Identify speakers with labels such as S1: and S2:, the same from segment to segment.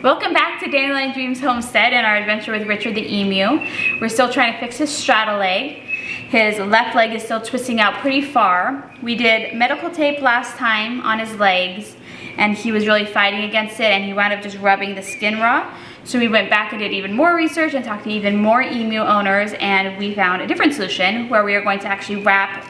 S1: Welcome back to Dandelion Dreams Homestead and our adventure with Richard the emu. We're still trying to fix his straddle leg. His left leg is still twisting out pretty far. We did medical tape last time on his legs and he was really fighting against it and he wound up just rubbing the skin raw. So we went back and did even more research and talked to even more emu owners, and we found a different solution where we are going to actually wrap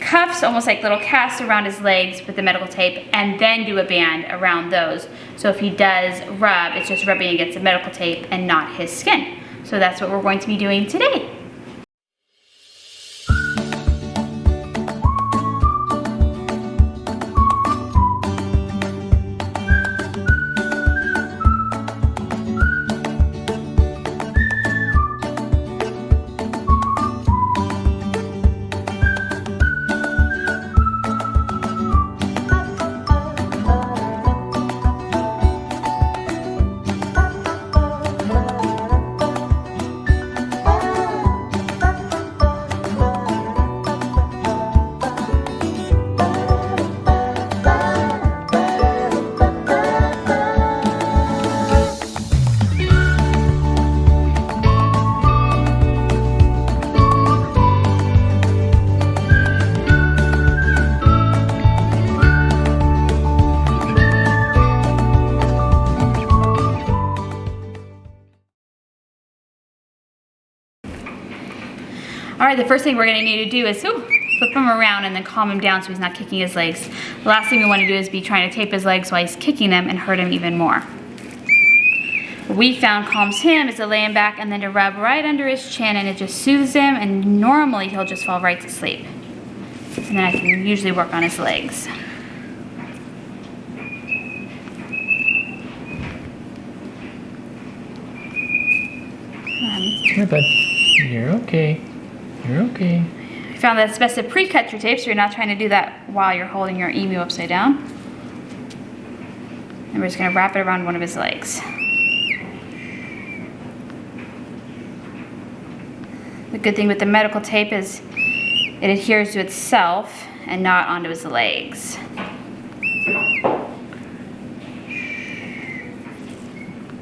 S1: cuffs, almost like little casts, around his legs with the medical tape and then do a band around those. So if he does rub, it's just rubbing against the medical tape and not his skin. So that's what we're going to be doing today. All right, the first thing we're gonna need to do is flip him around and then calm him down so he's not kicking his legs. The last thing we wanna do is be trying to tape his legs while he's kicking them and hurt him even more. What we found calms him is to lay him back and then to rub right under his chin, and it just soothes him, and normally he'll just fall right to sleep. And then I can usually work on his legs.
S2: Here, bud. You're okay. You're okay.
S1: I found that it's best to pre-cut your tape so you're not trying to do that while you're holding your emu upside down. And we're just gonna wrap it around one of his legs. The good thing with the medical tape is it adheres to itself and not onto his legs.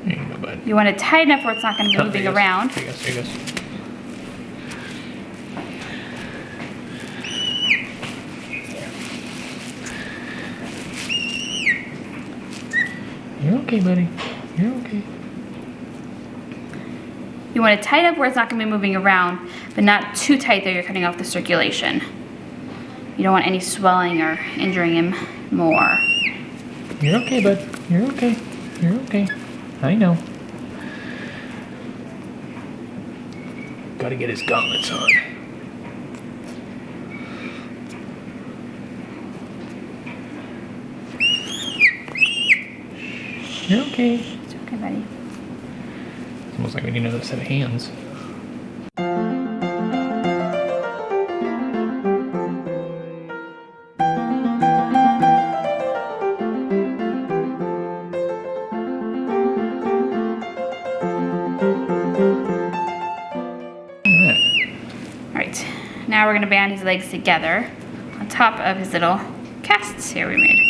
S2: There you go, bud.
S1: You want to tighten up where it's not going to be moving around.
S2: There he goes. You're okay, buddy. You're okay.
S1: You want to tighten up where it's not going to be moving around, but not too tight that you're cutting off the circulation. You don't want any swelling or injuring him more.
S2: You're okay, bud. You're okay. You're okay. I know. Gotta get his gauntlets on. You're okay.
S1: It's okay, buddy.
S2: It's almost like we need another set of hands.
S1: Alright, now we're going to band his legs together on top of his little casts here we made.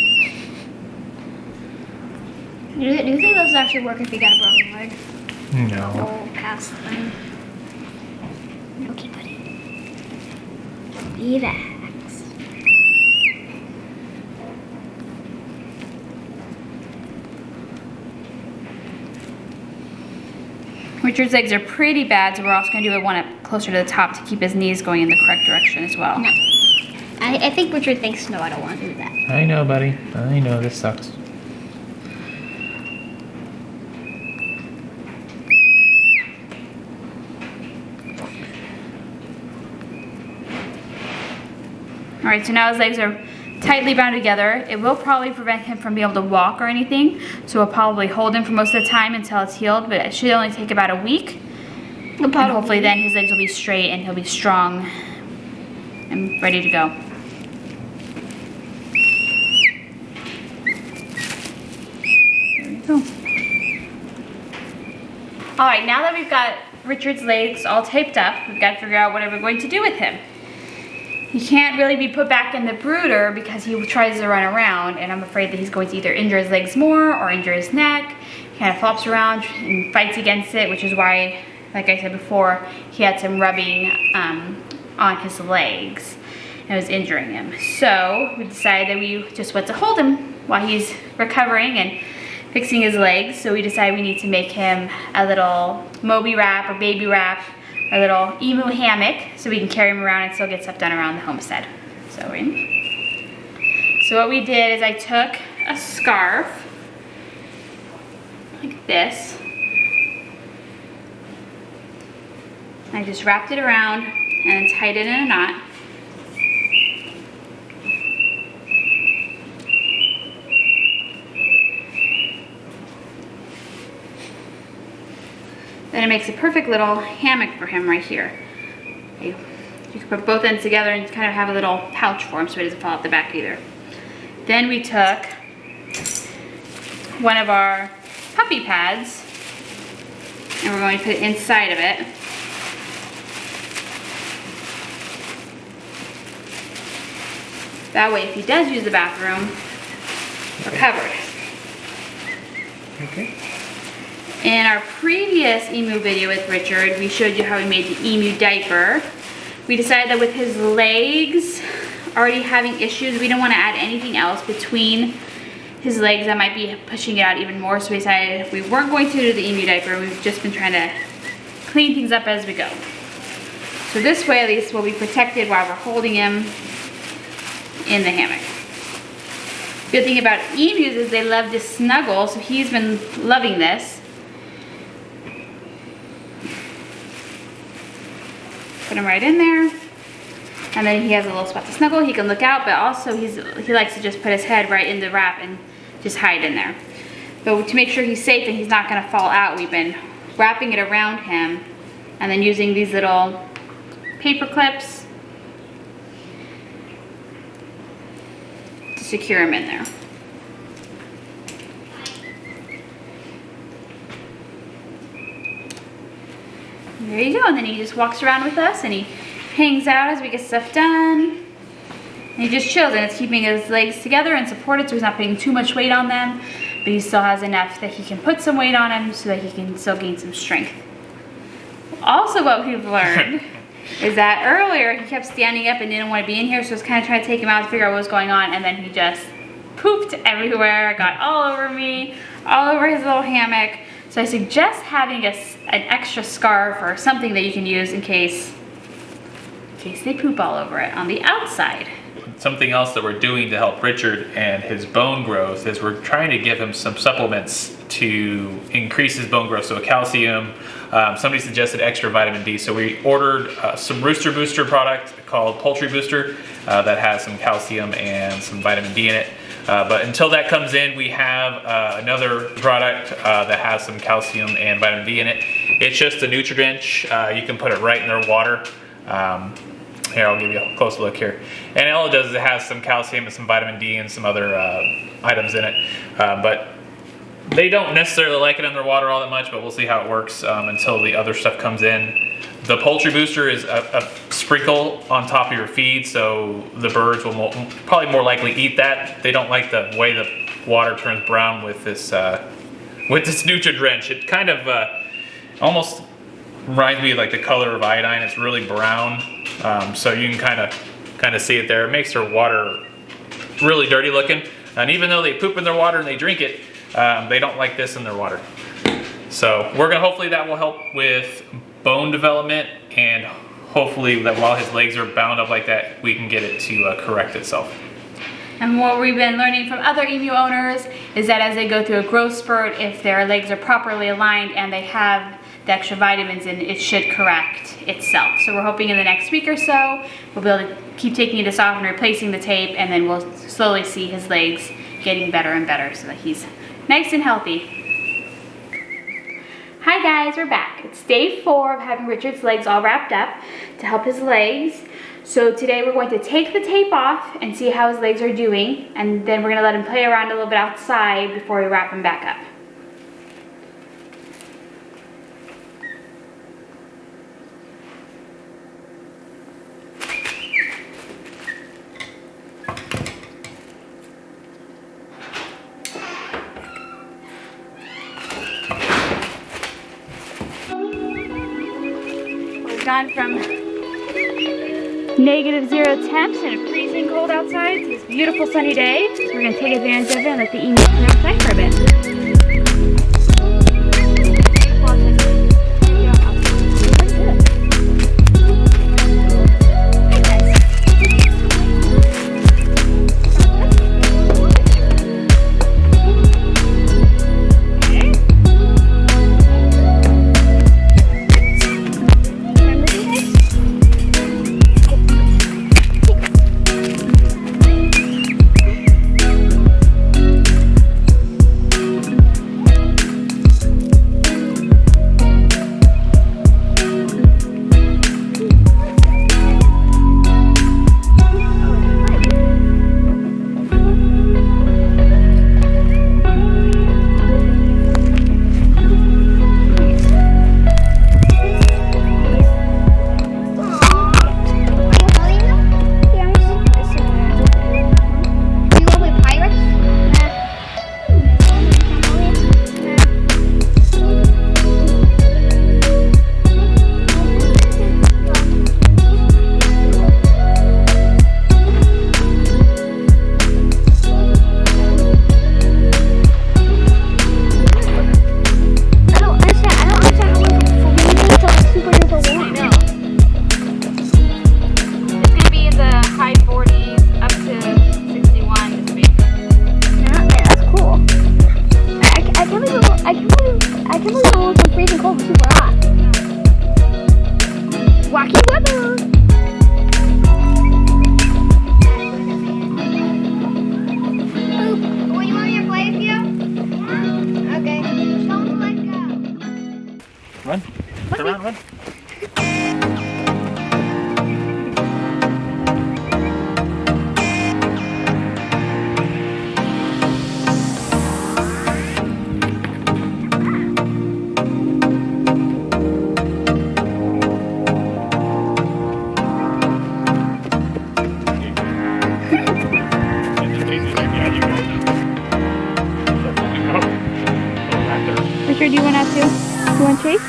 S3: Do you think those actually work if you got a broken leg?
S2: No.
S3: Whole cast thing. Okay, buddy. Relax.
S1: Richard's legs are pretty bad, so we're also going to do one up closer to the top to keep his knees going in the correct direction as well.
S3: No. I think Richard thinks, no, I don't want to do that.
S2: I know, buddy. I know, this sucks.
S1: Alright, so now his legs are tightly bound together. It will probably prevent him from being able to walk or anything, so we'll probably hold him for most of the time until it's healed, but it should only take about a week. And hopefully then his legs will be straight and he'll be strong and ready to go. There we go. Alright, now that we've got Richard's legs all taped up, we've got to figure out what we're going to do with him. He can't really be put back in the brooder because he tries to run around, and I'm afraid that he's going to either injure his legs more or injure his neck. kind of flops around and fights against it, which is why, like I said before, he had some rubbing on his legs. It was injuring him. So we decided that we just want to hold him while he's recovering and fixing his legs. So we decided we need to make him a little Moby wrap or baby wrap, a little emu hammock, so we can carry him around and still get stuff done around the homestead. So what we did is I took a scarf like this. I just wrapped it around and tied it in a knot. Then it makes a perfect little hammock for him right here. Okay. You can put both ends together and kind of have a little pouch for him so he doesn't fall out the back either. Then we took one of our puppy pads and we're going to put it inside of it. That way, if he does use the bathroom, we're covered.
S2: Okay.
S1: In our previous emu video with Richard, we showed you how we made the emu diaper. We decided that with his legs already having issues, we didn't want to add anything else between his legs that might be pushing it out even more. So we decided we weren't going to do the emu diaper. We've just been trying to clean things up as we go. So this way, at least, we'll be protected while we're holding him in the hammock. Good thing about emus is they love to snuggle, so he's been loving this. Put him right in there, and then he has a little spot to snuggle. He can look out, but also he likes to just put his head right in the wrap and just hide in there. But to make sure he's safe and he's not going to fall out, we've been wrapping it around him and then using these little paper clips to secure him in there. There you go, and then he just walks around with us and he hangs out as we get stuff done. And he just chills, and it's keeping his legs together and supported so he's not putting too much weight on them, but he still has enough that he can put some weight on him so that he can still gain some strength. Also, what we've learned is that earlier he kept standing up and didn't want to be in here, so I was kind of trying to take him out to figure out what was going on, and then he just pooped everywhere, got all over me, all over his little hammock. So I suggest having an extra scarf or something that you can use in case they poop all over it on the outside.
S2: Something else that we're doing to help Richard and his bone growth is we're trying to give him some supplements to increase his bone growth. So calcium, somebody suggested extra vitamin D. So we ordered some Rooster Booster product called Poultry Booster that has some calcium and some vitamin D in it. But until that comes in, we have another product that has some calcium and vitamin D in it. It's just a Nutri-Drench. You can put it right in their water. Here, I'll give you a close look here. And all it does is it has some calcium and some vitamin D and some other items in it. But they don't necessarily like it in their water all that much, but we'll see how it works until the other stuff comes in. The Poultry Booster is a sprinkle on top of your feed, so the birds will probably more likely eat that. They don't like the way the water turns brown with this Nutri-Drench. It kind of almost reminds me of like the color of iodine. It's really brown, so you can kind of see it there. It makes their water really dirty looking, and even though they poop in their water and they drink it, they don't like this in their water. So hopefully that will help with bone development, and hopefully that while his legs are bound up like that, we can get it to correct itself.
S1: And what we've been learning from other emu owners is that as they go through a growth spurt, if their legs are properly aligned and they have the extra vitamins in, it should correct itself. So we're hoping in the next week or so, we'll be able to keep taking this off and replacing the tape, and then we'll slowly see his legs getting better and better so that he's nice and healthy. Hi guys, we're back. It's day 4 of having Richard's legs all wrapped up to help his legs. So today we're going to take the tape off and see how his legs are doing, and then we're going to let him play around a little bit outside before we wrap him back up. gone from -0 temps and a freezing cold outside to this beautiful sunny day. So we're gonna take advantage of it and let the emu play outside for a bit.
S2: Run. Turn around, run.
S1: Richard, do you want out too? Do you want to chase?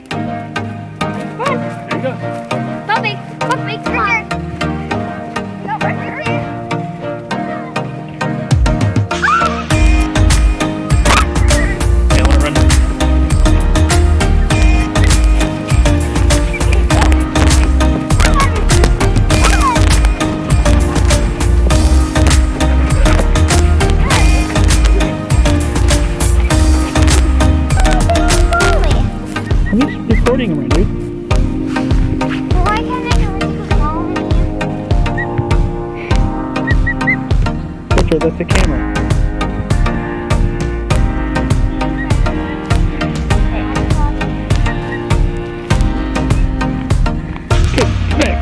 S1: Come on.
S2: There you go.
S3: Puppy, come on. No, right here.
S2: Taylor, run. I'm just recording him, dude.
S3: Why can't I go into the wall?
S2: Richard, that's the camera. Okay, come back.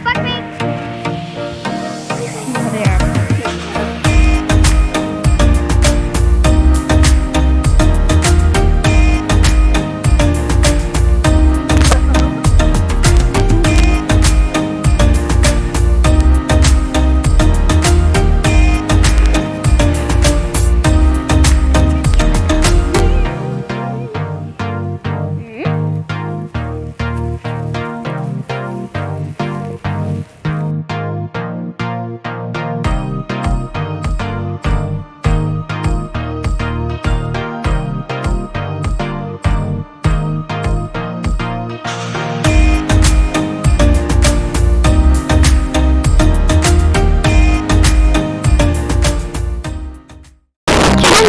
S3: Fuck me.
S1: Oh, they are.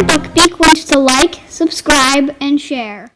S3: Buckbeak wants to like, subscribe, and share.